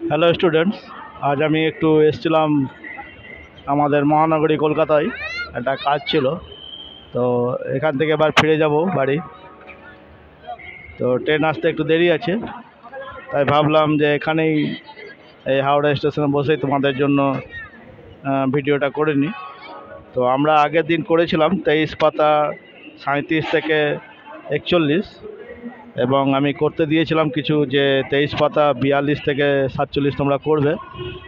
Hello students, আজ আমি একটু এসেছিলাম আমাদের মহানগরী কলকাতায়, একটা কাজ ছিল। তো এখান থেকে এবার ফিরে যাব বাড়ি। তো ট্রেন আসতে একটু দেরি আছে, তাই ভাবলাম যে এখানেই এই হাওড়া স্টেশনে বসেই তোমাদের জন্য ভিডিওটা করে নিই। তো আমরা আগের দিন করেছিলাম 23 পাতা 37 থেকে 41, এবং আমি করতে দিয়েছিলাম কিছু যে 23 পাতা 42 থেকে 47 তোমরা করবে।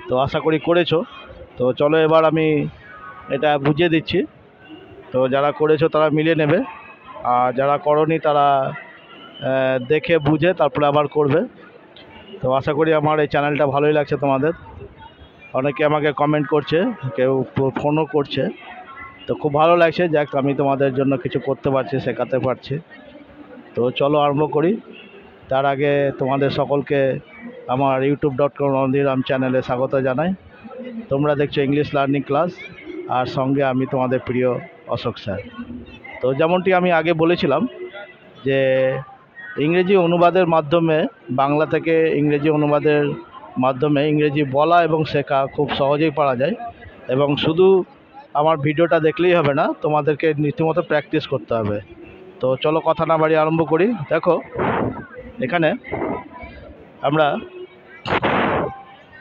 তো আশা করি করেছো। তো চলো এবার আমি এটা বুঝিয়ে দিচ্ছি। তো যারা করেছো তারা মিলিয়ে নেবে, আর যারা করনি তারা দেখে বুঝে তারপরে আবার করবে। তো আশা করি আমার এই চ্যানেলটা ভালোই লাগছে তোমাদের। অনেকে আমাকে কমেন্ট করছে, কেউ ফোনও করছে। তো খুব ভালো লাগছে, যাক আমি তোমাদের জন্য কিছু করতে পারছি, শেখাতে পারছি। তো চলো আরম্ভ করি। তার আগে তোমাদের সকলকে আমার youtube.com রণধীরাম চ্যানেলে স্বাগত জানাই। তোমরা দেখছো ইংলিশ লার্নিং ক্লাস, আর সঙ্গে আমি তোমাদের প্রিয় অশোক স্যার। তো যেমনটি আমি আগে বলেছিলাম যে ইংরেজি অনুবাদের মাধ্যমে, বাংলা থেকে ইংরেজি অনুবাদের মাধ্যমে ইংরেজি বলা এবং শেখা খুব সহজেই পারা যায়। এবং শুধু আমার ভিডিওটা দেখলেই হবে না, তোমাদেরকে রীতিমতো প্র্যাকটিস করতে হবে। তো চলো কথা না বাড়িয়ে আরম্ভ করি। দেখো এখানে আমরা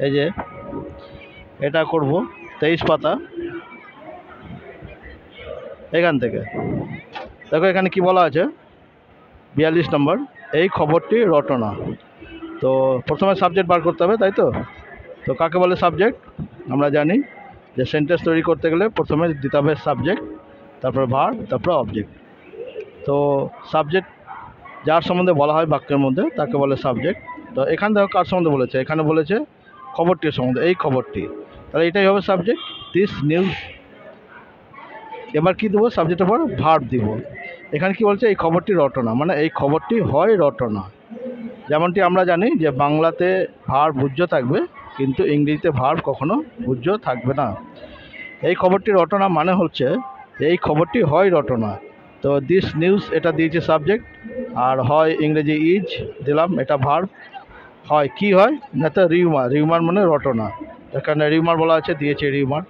এই যে এটা করব 23 পাতা, এখান থেকে দেখো এখানে কি বলা আছে 42 নম্বর, এই খবরটি রটনা। তো প্রথমে সাবজেক্ট বার করতে হবে, তাই তো। তো কাকে বলে সাবজেক্ট? আমরা জানি যে সেন্টেন্স তৈরি করতে গেলে প্রথমে দিতে হবে সাবজেক্ট, তারপর ভার্ব, তারপর অবজেক্ট। তো সাবজেক্ট যার সম্বন্ধে বলা হয় বাক্যের মধ্যে তাকে বলে সাবজেক্ট। তো এখানে দেখো কার সম্বন্ধে বলেছে, এখানে বলেছে খবরটির সম্বন্ধে, এই খবরটি, তাহলে এটাই হবে সাবজেক্ট, দিস নিউজ। এবার কি দেবো সাবজেক্টের পর? ভার্ব দিব। এখানে কি বলছে? এই খবরটি রটনা, মানে এই খবরটি হয় রটনা। যেমনটি আমরা জানি যে বাংলাতে ভার্ব ভুজ্য থাকবে, কিন্তু ইংরেজিতে ভার্ব কখনো ভুজ্য থাকবে না। এই খবরটি রটনা মানে হচ্ছে এই খবরটি হয় রটনা। তো দিস নিউজ এটা দিয়েছে সাবজেক্ট, আর হয় ইংরেজি ইজ দিলাম, এটা ভার্ব। হয় কি হয় না, তো রিউমার, রিউমার মানে রটনা। এখানে রিউমার বলা আছে, দিয়েছে রিউমার।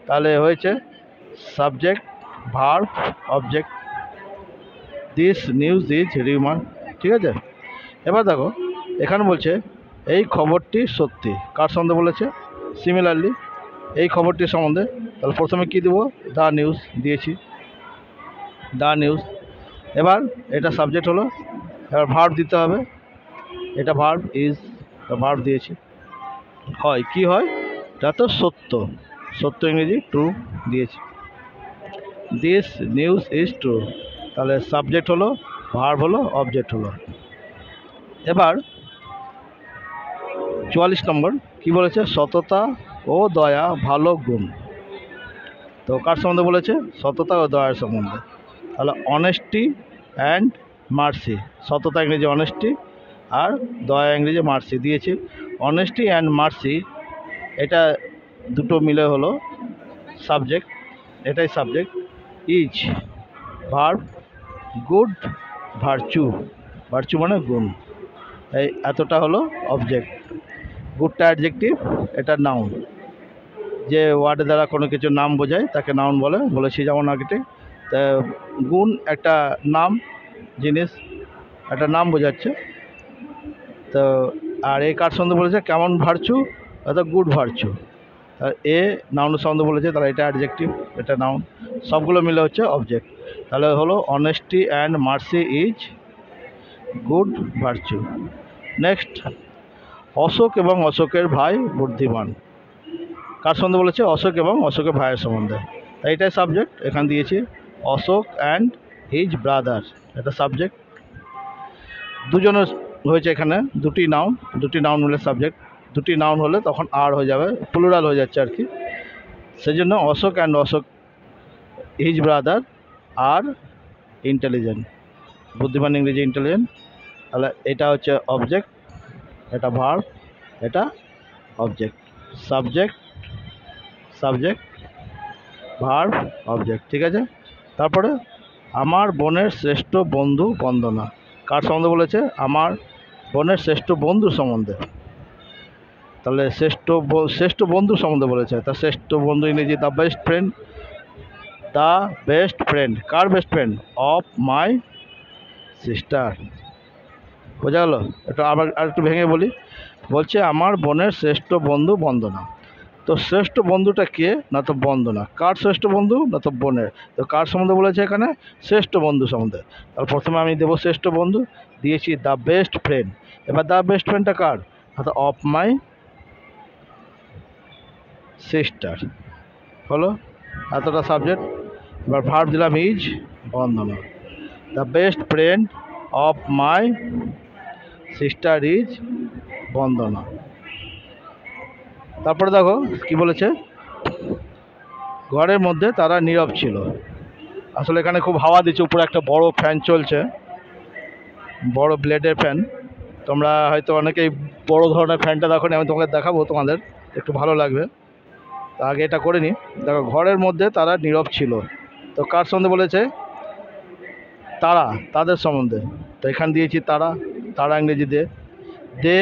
তাহলে হয়েছে subject, verb, object, this news is rumour. ঠিক আছে। এবার দেখো এখানে বলছে এই খবরটি সত্যি, কার সম্বন্ধে বলেছে? সিমিলারলি এই খবরটির সম্বন্ধে, তাহলে প্রথমে কি দেবো? দ্য নিউজ দিয়েছি, দ্য নিউজ। এবার এটা সাবজেক্ট হলো, এবার ভার্ব দিতে হবে, এটা ভার্ব, ইজ ভার্ব দিয়েছি। হয় কি হয়? এটা তো সত্য, সত্য ইংরেজি ট্রু দিয়েছি। দিস নিউজ ইজ ট্রু, তাহলে সাবজেক্ট হলো, ভার্ব হলো, অবজেক্ট হলো। এবার 44 নম্বর কি বলেছে? সততা ও দয়া ভালো গুণ। তো কার সম্বন্ধে বলেছে? সততা ও দয়ার সম্বন্ধে। তাহলে অনেস্টি অ্যান্ড মার্সি, সততা ইংরেজি অনেস্টি, আর দয়া ইংরেজি মার্সি দিয়েছি। অনেস্টি অ্যান্ড মার্সি এটা দুটো মিলে হলো সাবজেক্ট, এটাই subject. Is verb, good virtue, virtue মানে গুণ, এই এতটা হলো অবজেক্ট। গুডটা অ্যাডজেক্টিভ, এটা নাউন। যে ওয়ার্ডের দ্বারা কোনো কিছু নাম বোঝায় তাকে নাউন বলে, বলেছি যেমন আগে। তা গুণ একটা নাম, জিনিস, একটা নাম বোঝাচ্ছে। তো আর এ কার সম্বন্ধে বলেছে? কেমন ভার্চু, অর্থাৎ গুড ভার্চু। আর এ নাউনের সম্বন্ধে বলেছে, তাহলে এটা অ্যাডজেক্টিভ, এটা নাউন, সবগুলো মিলে হচ্ছে অবজেক্ট। তাহলে হলো honesty and mercy is good virtue. Next, Ashok এবং অশোকের ভাই বুদ্ধিমান। কার সম্বন্ধে বলেছে? অশোক এবং অশোকের ভাইয়ের সম্বন্ধে। এইটাই সাবজেক্ট, এখানে দিয়েছি অশোক অ্যান্ড হিজ ব্রাদার, এটা সাবজেক্ট। দুজনের হয়েছে এখানে, দুটি নাউন, দুটি নাউন হলে সাবজেক্ট। দুটি নাউন হলে তখন আর হয়ে যাবে, প্লুরাল হয়ে যাচ্ছে আর কি। সেই জন্য Ashok and Ashok his brother are intelligent, বুদ্ধিমান ইংরেজি ইন্টেলিজেন্ট। তাহলে এটা হচ্ছে অবজেক্ট, এটা ভার্ব, এটা object. Subject, subject, verb, object. ঠিক আছে। তারপরে আমার বোনের শ্রেষ্ঠ বন্ধু বন্দনা, কার সম্বন্ধে বলেছে? আমার বোনের শ্রেষ্ঠ বন্ধুর সম্বন্ধে। তাহলে শ্রেষ্ঠ বন্ধু সম্বন্ধে বলেছে। তা শ্রেষ্ঠ বন্ধু ইংরেজি the best friend. The best friend car best friend? Of my sister. বোঝা গেল? এটা আবার আর একটু ভেঙে বলি। বলছে আমার বোনের শ্রেষ্ঠ বন্ধু বন্দনা। তো শ্রেষ্ঠ বন্ধুটা কে? না তো বন্দনা। কার শ্রেষ্ঠ বন্ধু? না তো বোনের। তো কার সম্বন্ধে বলেছে এখানে? শ্রেষ্ঠ বন্ধু সম্বন্ধে। তাহলে প্রথমে আমি দেবো শ্রেষ্ঠ বন্ধু, দিয়েছি দ্য বেস্ট ফ্রেন্ড। এবার দ্য বেস্ট ফ্রেন্ডটা কার? অর্থাৎ অফ মাই সিস্টার। হলো এতটা সাবজেক্ট। এবার ভার্ব দিলাম is, Bandana. The best friend of my sister is Bandana. তারপরে দেখো কি বলেছে, ঘরের মধ্যে তারা নীরব ছিল। আসলে এখানে খুব হাওয়া দিচ্ছে, উপরে একটা বড় ফ্যান চলছে, বড় ব্লেডের ফ্যান। তোমরা হয়তো অনেকেই বড় ধরনের ফ্যানটা দেখো, আমি তোমাকে দেখাবো, তোমাদের একটু ভালো লাগবে। তা আগে এটা করে নিই। দেখো ঘরের মধ্যে তারা নীরব ছিল। তো কার সম্বন্ধে বলেছে? তারা, তাদের সম্বন্ধে। তো এখানে দিয়েছি তারা, তারা ইংরেজি দে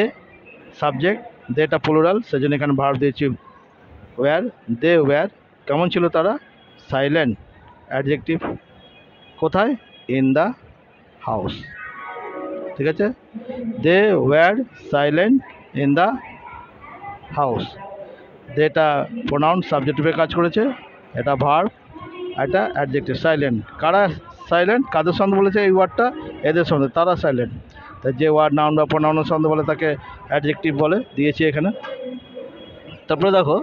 সাবজেক্ট, দেটা প্লুরাল, সেজন্য এখানে ভার্ব দিয়েছি ওয়্যার। দে ওয়্যার, কেমন ছিল তারা? Silent, adjective. কোথায়? In the house. ঠিক আছে, they were silent in the house. দেটা প্রোনাউন সাবজেক্টিভে কাজ করেছে, এটা ভার্ব, এটা অ্যাডজেক্টিভ। সাইলেন্ট, কারা সাইলেন্ট? কাদের সঙ্গে বলেছে এই ওয়ার্ডটা? এদের সঙ্গে, তারা সাইলেন্ট। তাই যে ওয়ার্ড নাউন বা প্রোনাউনের সঙ্গে বলে তাকে অ্যাডজেক্টিভ বলে, দিয়েছি এখানে। তারপরে দেখো,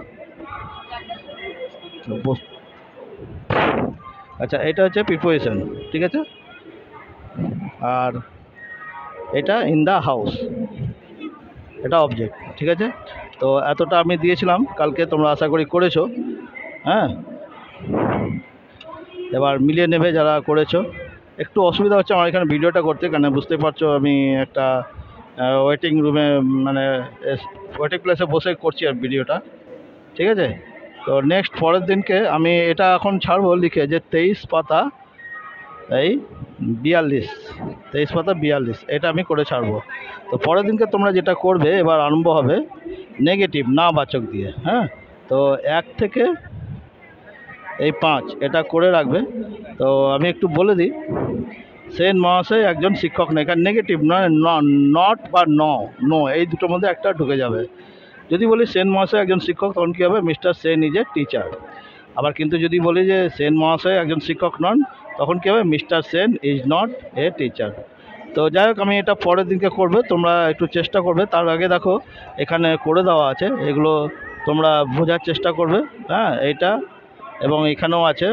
আচ্ছা এটা হচ্ছে প্রিপোজিশন, ঠিক আছে। আর এটা ইন দ্য হাউস, এটা অবজেক্ট, ঠিক আছে। তো এতটা আমি দিয়েছিলাম কালকে, তোমরা আশা করি করেছো। হ্যাঁ, এবার মিলিয়ে নেবে যারা করেছো। একটু অসুবিধা হচ্ছে আমার এখানে ভিডিওটা করতে, কেন বুঝতে পারছো আমি একটা ওয়েটিং রুমে, মানে ওয়েটিং প্লেসে বসে করছি আর ভিডিওটা, ঠিক আছে। তো নেক্সট পরের দিনকে আমি এটা এখন ছাড়বো লিখে যে 23 পাতা এই 42, 23 পাতা 42, এটা আমি করে ছাড়বো। তো পরের দিনকে তোমরা যেটা করবে, এবার আরম্ভ হবে নেগেটিভ না বাচক দিয়ে। হ্যাঁ, তো 1 থেকে এই 5 এটা করে রাখবে। তো আমি একটু বলে দিই, সেন মহাশয় একজন শিক্ষক না, এখানে নেগেটিভ নয়, নট বা নো এই দুটোর মধ্যে একটা ঢুকে যাবে। যদি বলি সেন মহাশয় একজন শিক্ষক, তখন কী হবে? Mister Sen is a teacher. আবার কিন্তু যদি বলি যে সেন মহাশয় একজন শিক্ষক নন, তখন কী হবে? Mister Sen is not a teacher. তো যাই হোক, আমি এটা পরের দিনকে করবে, তোমরা একটু চেষ্টা করবে। তার আগে দেখো এখানে করে দেওয়া আছে, এগুলো তোমরা বোঝার চেষ্টা করবে। হ্যাঁ, এইটা এবং এখানেও আছে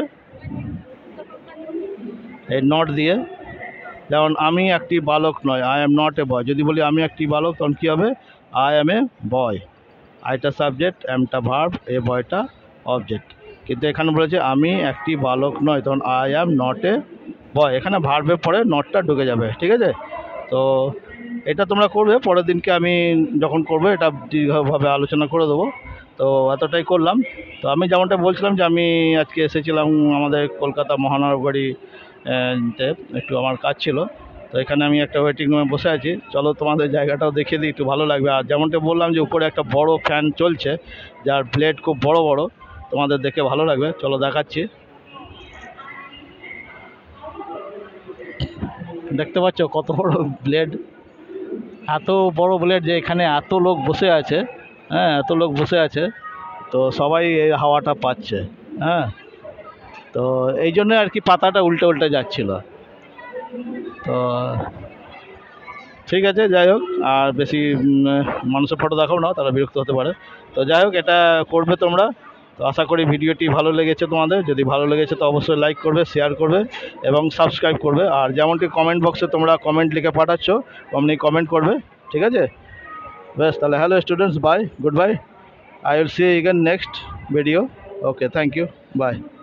এই নট দিয়ে। যেমন আমি একটি বালক নয়, আই এম নট এ বয়। যদি বলি আমি একটি বালক, তখন কী হবে? আই এম এ বয়। আইটা সাবজেক্ট, এমটা ভার্ব, এ বয়টা অবজেক্ট। কিন্তু এখানে বলেছে আমি একটি বালক নয়, তখন আই অ্যাম নট এ বয়। এখানে ভার্বের পরে নটটা ঢুকে যাবে, ঠিক আছে। তো এটা তোমরা করবে, পরের দিনকে আমি যখন করবো এটা দীর্ঘভাবে আলোচনা করে দেবো। তো এতটাই করলাম। তো আমি যেমনটা বলছিলাম যে আমি আজকে এসেছিলাম আমাদের কলকাতা মহানগরী তে, একটু আমার কাজ ছিল। তো এখানে আমি একটা ওয়েটিং রুমে বসে আছি। চলো তোমাদের জায়গাটাও দেখিয়ে দিই, একটু ভালো লাগবে। আর যেমনটা বললাম যে উপরে একটা বড় ফ্যান চলছে, যার ব্লেড খুব বড় বড়, তোমাদের দেখে ভালো লাগবে। চলো দেখাচ্ছি। দেখতে পাচ্ছ কত বড় ব্লেড, এত বড় ব্লেড যে এখানে এত লোক বসে আছে। হ্যাঁ, এত লোক বসে আছে, তো সবাই এই হাওয়াটা পাচ্ছে। হ্যাঁ, তো এই জন্য আর কি পাতাটা উল্টে উল্টে যাচ্ছিল। তো ঠিক আছে, যাই হোক, আর বেশি মানুষের ফটো দেখাও না, তারা বিরক্ত হতে পারে। তো যাই হোক, এটা করবে তোমরা। তো আশা করি ভিডিওটি ভালো লেগেছে তোমাদের। যদি ভালো লেগেছে তো অবশ্যই লাইক করবে, শেয়ার করবে এবং সাবস্ক্রাইব করবে। আর যেমনটি কমেন্ট বক্সে তোমরা কমেন্ট লিখে পাঠাচ্ছ, অমনি কমেন্ট করবে, ঠিক আছে। বেশ, তাহলে hello students, bye, good bye. I will see you again next video. Okay, thank you. Bye.